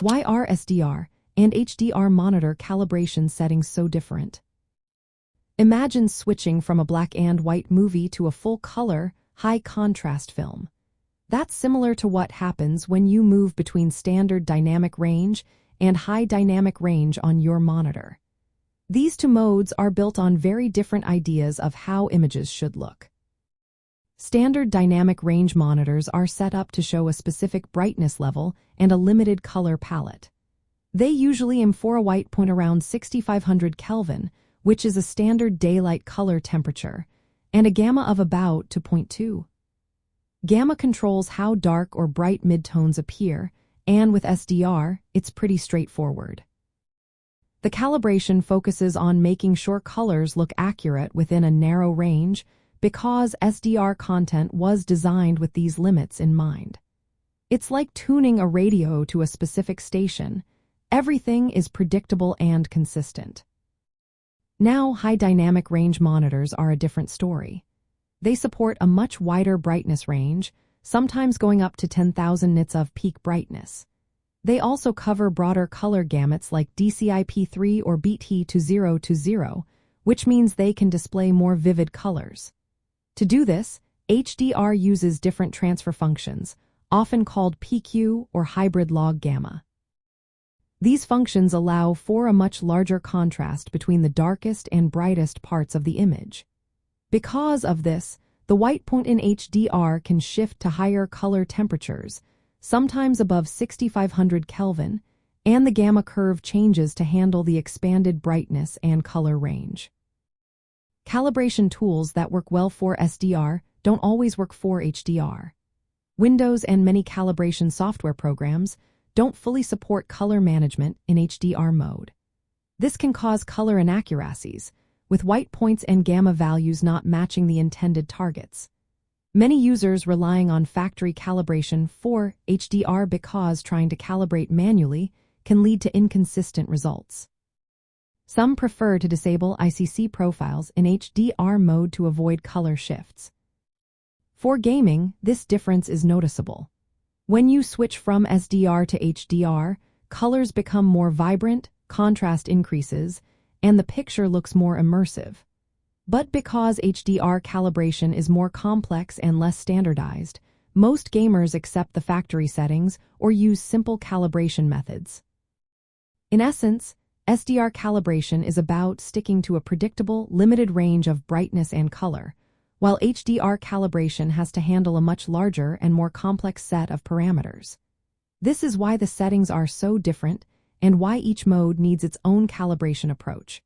Why are SDR and HDR monitor calibration settings so different? Imagine switching from a black and white movie to a full-color, high-contrast film. That's similar to what happens when you move between standard dynamic range and high dynamic range on your monitor. These two modes are built on very different ideas of how images should look. Standard dynamic range monitors are set up to show a specific brightness level and a limited color palette. They usually aim for a white point around 6500 Kelvin, which is a standard daylight color temperature, and a gamma of about 2.2. Gamma controls how dark or bright midtones appear, and with SDR, it's pretty straightforward. The calibration focuses on making sure colors look accurate within a narrow range because SDR content was designed with these limits in mind. It's like tuning a radio to a specific station. Everything is predictable and consistent. Now, high dynamic range monitors are a different story. They support a much wider brightness range, sometimes going up to 10,000 nits of peak brightness. They also cover broader color gamuts like DCI-P3 or BT2020, which means they can display more vivid colors. To do this, HDR uses different transfer functions, often called PQ or hybrid log gamma. These functions allow for a much larger contrast between the darkest and brightest parts of the image. Because of this, the white point in HDR can shift to higher color temperatures, sometimes above 6500 Kelvin, and the gamma curve changes to handle the expanded brightness and color range. Calibration tools that work well for SDR don't always work for HDR. Windows and many calibration software programs don't fully support color management in HDR mode. This can cause color inaccuracies, with white points and gamma values not matching the intended targets. Many users relying on factory calibration for HDR because trying to calibrate manually can lead to inconsistent results. Some prefer to disable ICC profiles in HDR mode to avoid color shifts. For gaming, this difference is noticeable. When you switch from SDR to HDR, colors become more vibrant, contrast increases, and the picture looks more immersive. But because HDR calibration is more complex and less standardized, most gamers accept the factory settings or use simple calibration methods. In essence, SDR calibration is about sticking to a predictable, limited range of brightness and color, while HDR calibration has to handle a much larger and more complex set of parameters. This is why the settings are so different and why each mode needs its own calibration approach.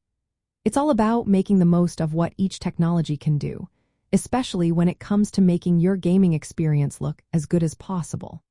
It's all about making the most of what each technology can do, especially when it comes to making your gaming experience look as good as possible.